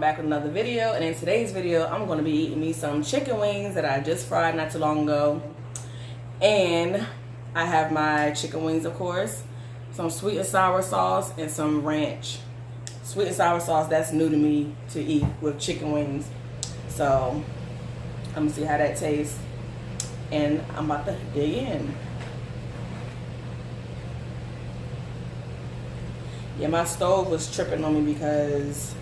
back with another video, and in today's video I'm going to be eating me some chicken wings that I just fried not too long ago. And I have my chicken wings, of course, some sweet and sour sauce and some ranch. Sweet and sour sauce, that's new to me to eat with chicken wings, so I'm gonna see how that tastes, and I'm about to dig in. Yeah, my stove was tripping on me because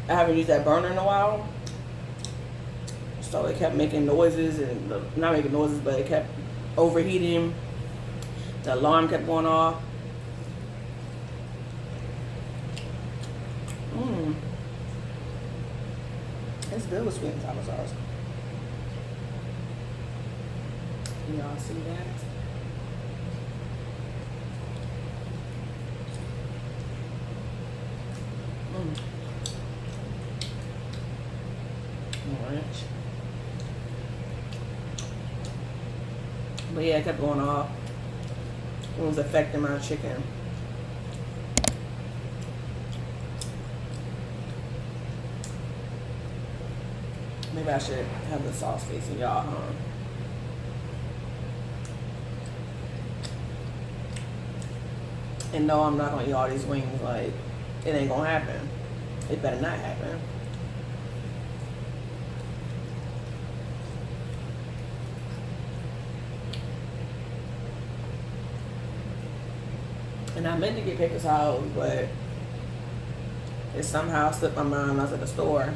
I haven't used that burner in a while. So it kept making noises, and not making noises, but it kept overheating. The alarm kept going off. It's good with sweet and sour sauce. Y'all see that? Ranch. But yeah, it kept going off. It was affecting my chicken. Maybe I should have the sauce facing y'all, huh? And no, I'm not gonna eat all these wings. Like, it ain't gonna happen. It better not happen. And I meant to get paper towels, but it somehow slipped my mind when I was at the store.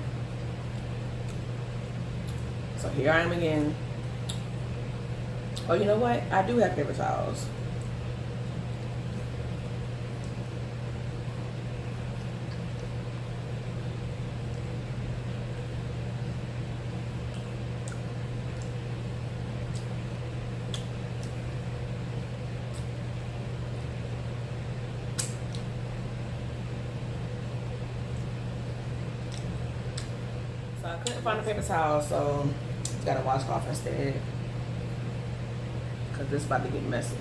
So here I am again. Oh, you know what? I do have paper towels. So I couldn't find a paper towel, so got a washcloth instead, because this is about to get messy.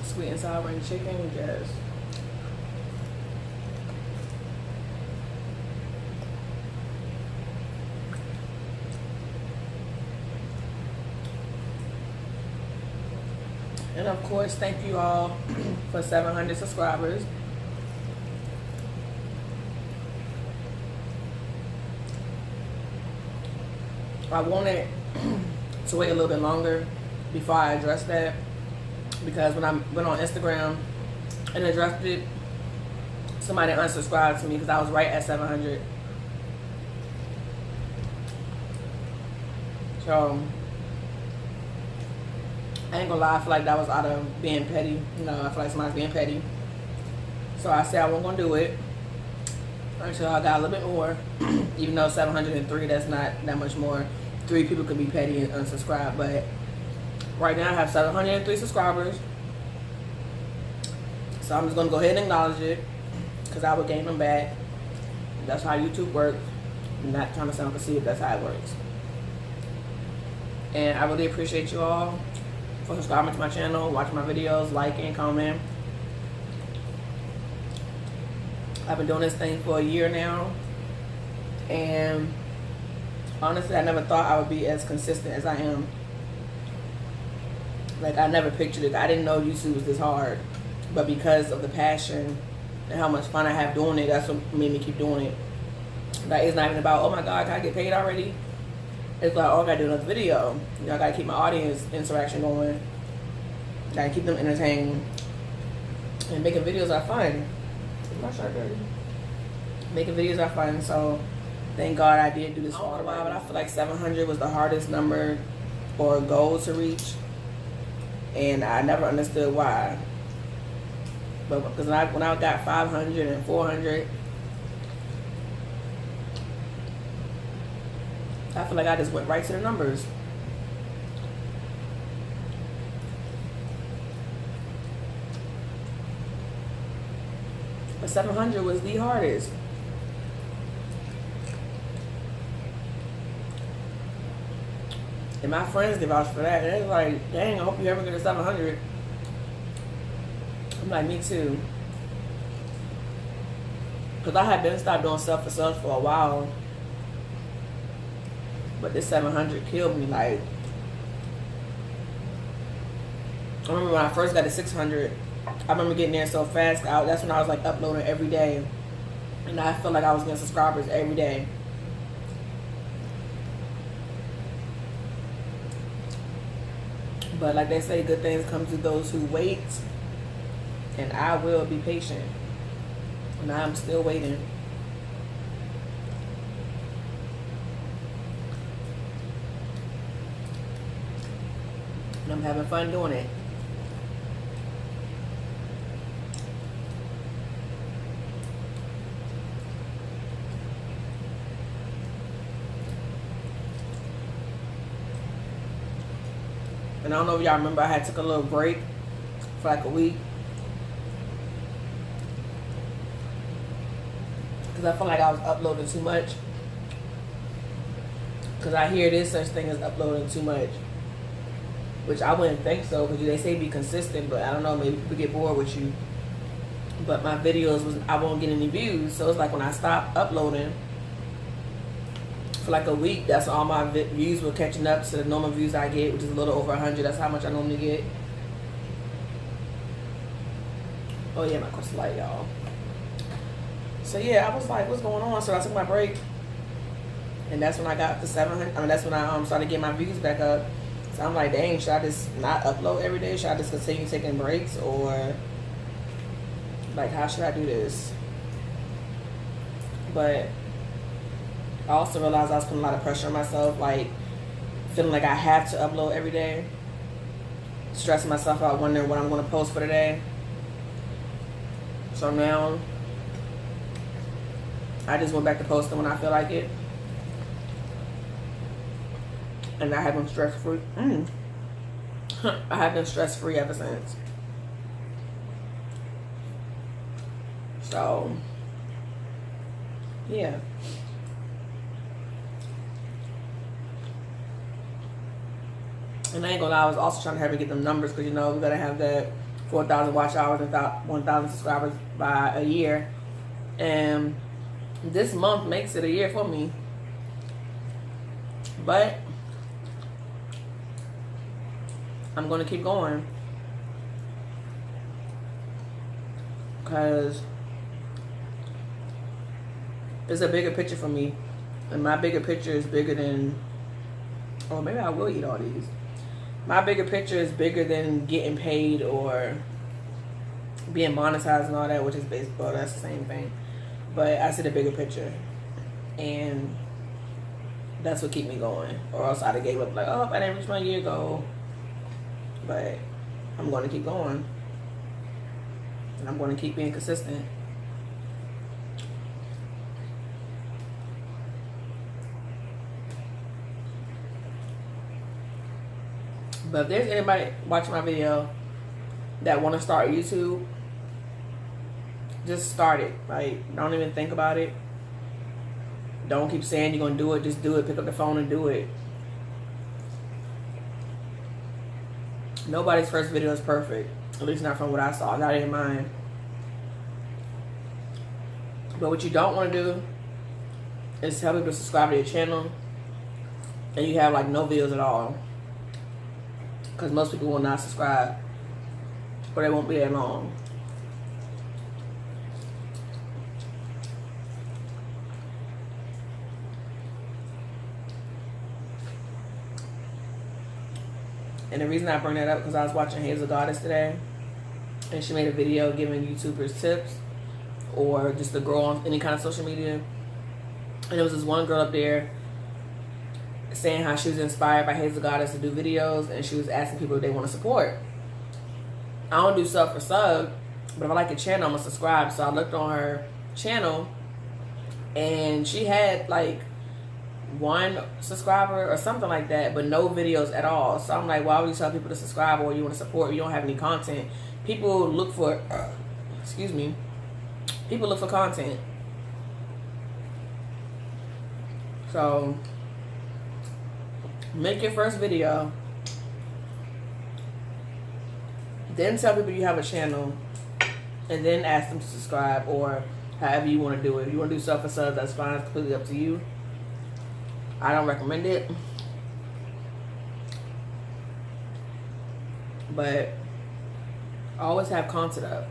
Sweet and sour and chicken, yes. And of course, thank you all for 700 subscribers. I wanted to wait a little bit longer before I address that, because when I went on Instagram and addressed it, somebody unsubscribed to me because I was right at 700. So I ain't gonna lie, I feel like that was out of being petty. You know, I feel like somebody's being petty. So I said I wasn't gonna do it until I got a little bit more. Even though 703, that's not that much more. 3 people could be petty and unsubscribe, but right now I have 703 subscribers. So I'm just gonna go ahead and acknowledge it, because I would gain them back. That's how YouTube works. I'm not trying to sound conceited, that's how it works. And I really appreciate you all for subscribing to my channel, watching my videos, liking, comment. I've been doing this thing for a year now, and honestly, I never thought I would be as consistent as I am. Like, I never pictured it. I didn't know YouTube was this hard. But because of the passion and how much fun I have doing it, that's what made me keep doing it. Like, it's not even about, oh my God, can I get paid already? It's like, oh, I gotta do another video. You know, I gotta keep my audience interaction going. Gotta keep them entertained. And making videos are fun. Is my shirt dirty? Making videos are fun, so Thank God I did do this for all the while, but I feel like 700 was the hardest number or goal to reach, and I never understood why. But because when I got 500 and 400, I feel like I just went right to the numbers. But 700 was the hardest. And my friends give vouch for that. They're like, dang, I hope you ever get to 700. I'm like, me too. Because I had been stopped doing stuff for self for a while. But this 700 killed me. Like, I remember when I first got to 600, I remember getting there so fast. That's when I was like uploading every day. And I felt like I was getting subscribers every day. But like they say, good things come to those who wait. And I will be patient. And I'm still waiting. And I'm having fun doing it. And I don't know if y'all remember, I had took a little break for like a week. Because I felt like I was uploading too much. Because I hear there's such thing as uploading too much. Which I wouldn't think so, because they say be consistent, but I don't know, maybe people get bored with you. But my videos, I won't get any views. So it's like when I stopped uploading for like a week, that's all my views were catching up to the normal views I get, which is a little over 100. That's how much I normally get. Oh yeah, my crystal light, y'all. So yeah, I was like, what's going on? So I took my break, and that's when I got to 700. I mean, that's when I started getting my views back up. So I'm like, dang, should I just not upload every day? Should I just continue taking breaks, or like, how should I do this? But I also realized I was putting a lot of pressure on myself, like feeling like I have to upload every day, stressing myself out, wondering what I'm going to post for the day. So now I just went back to posting when I feel like it, and I have been stress-free. I have been stress-free ever since. So yeah. And I ain't gonna lie, I was also trying to help me get them numbers, because, you know, we gotta have that 4,000 watch hours and 1,000 subscribers by a year. And this month makes it a year for me. But I'm gonna keep going, because it's a bigger picture for me. And my bigger picture is bigger than, or maybe I will eat all these. My bigger picture is bigger than getting paid or being monetized and all that, which is basically, well, that's the same thing. But I see the bigger picture, and that's what keep me going. Or else I'd have gave up, like, oh, I didn't reach my year goal. But I'm going to keep going, and I'm going to keep being consistent. But if there's anybody watching my video that want to start YouTube, just start it. Like, don't even think about it. Don't keep saying you're going to do it. Just do it. Pick up the phone and do it. Nobody's first video is perfect. At least not from what I saw. Not in mine. But what you don't want to do is tell people to subscribe to your channel and you have like no videos at all. Because most people will not subscribe, or they won't be that long. And the reason I bring that up, because I was watching Hazel Goddess today, and she made a video giving YouTubers tips, or just a girl on any kind of social media. And there was this one girl up there saying how she was inspired by Hazel Goddess to do videos, and she was asking people if they want to support. I don't do sub for sub, but if I like a channel, I'm gonna subscribe. So I looked on her channel, and she had like 1 subscriber or something like that, but no videos at all. So I'm like, why would you tell people to subscribe or you want to support if you don't have any content? People look for, excuse me, people look for content. So make your first video, then tell people you have a channel, and then ask them to subscribe, or however you want to do it. If you want to do sub for sub, that's fine. It's completely up to you. I don't recommend it, but always have content up.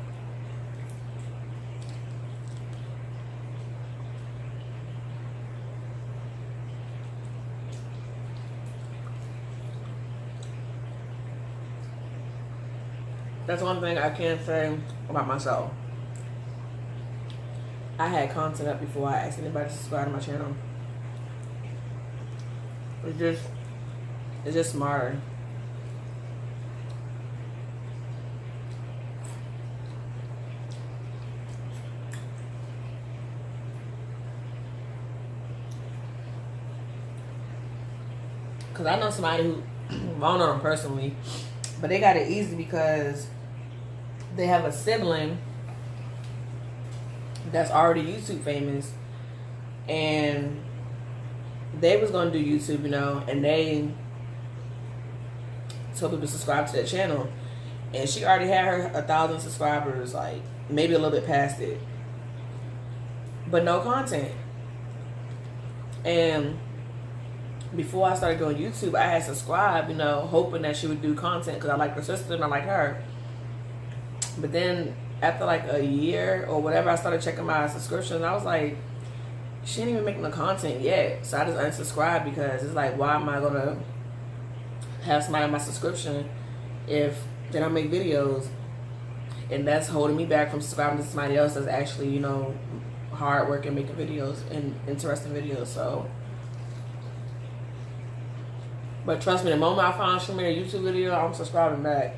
That's one thing I can say about myself. I had content up before I asked anybody to subscribe to my channel. It's just smarter. Cause I know somebody who, I don't know them personally, but they got it easy because they have a sibling that's already YouTube famous, and they was gonna do YouTube, you know, and they told people to subscribe to their channel, and she already had her 1,000 subscribers, like maybe a little bit past it, but no content. And before I started doing YouTube, I had subscribed, you know, hoping that she would do content because I like her sister and I like her. But then after like a year or whatever, I started checking my subscriptions. I was like, she ain't even making the content yet. So I just unsubscribed because it's like, why am I going to have somebody on my subscription if they don't make videos? And that's holding me back from subscribing to somebody else that's actually, you know, hard working, making videos and interesting videos. So, but trust me, the moment I find she made a YouTube video, I'm subscribing back.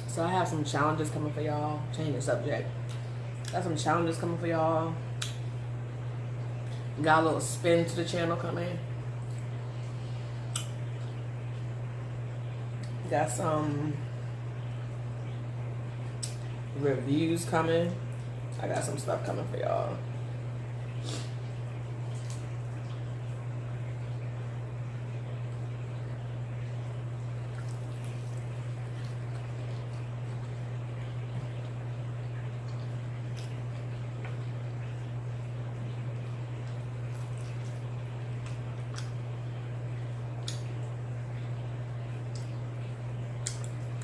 So I have some challenges coming for y'all. Change the subject. Got some challenges coming for y'all. Got a little spin to the channel coming. Got some reviews coming. I got some stuff coming for y'all.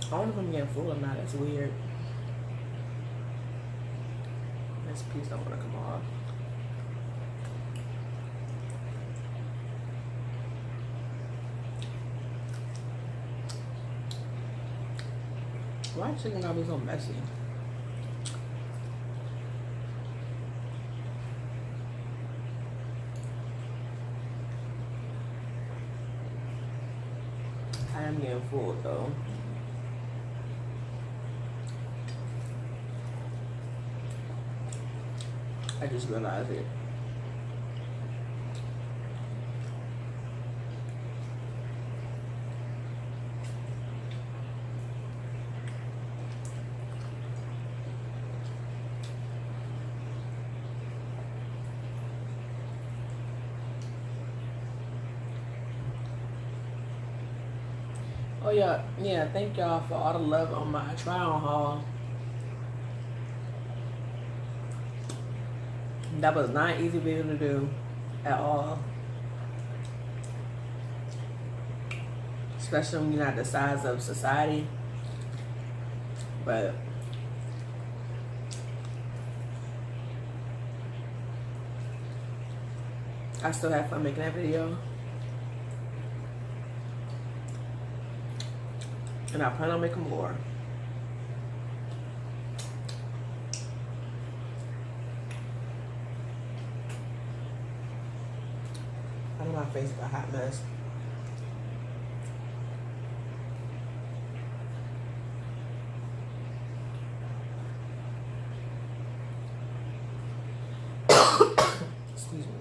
I don't know if I'm getting full or not. It's weird. This piece don't want to come off. Why chicken gotta be so messy? I am getting full though. I just realized it. Oh yeah, thank y'all for all the love on my try-on haul. That was not an easy video to do at all. Especially when you're not the size of society. But I still had fun making that video. And I plan on making more. I know my face is a hot mess. Excuse me.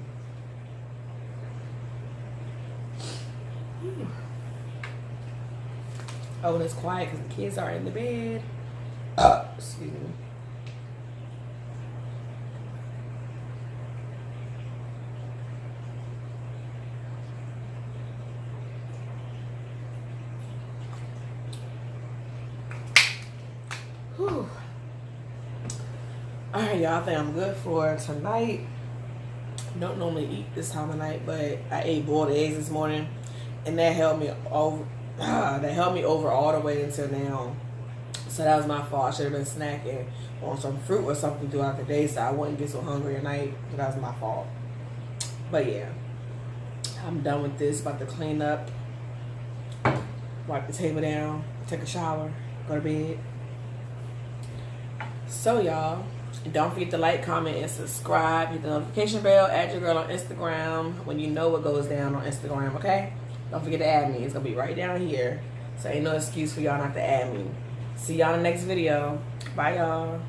Oh, and it's quiet because the kids are in the bed. Excuse me. Whew. Alright, y'all, I think I'm good for tonight. Don't normally eat this time of night, but I ate boiled eggs this morning, and that held me over. That held me over all the way until now. So that was my fault. I should have been snacking on some fruit or something throughout the day so I wouldn't get so hungry at night. So that was my fault. But yeah, I'm done with this. About to clean up, wipe the table down, take a shower, go to bed. So y'all, don't forget to like, comment, and subscribe. Hit the notification bell. Add your girl on Instagram when you know what goes down on Instagram, okay? Don't forget to add me. It's going to be right down here. So ain't no excuse for y'all not to add me. See y'all in the next video. Bye, y'all.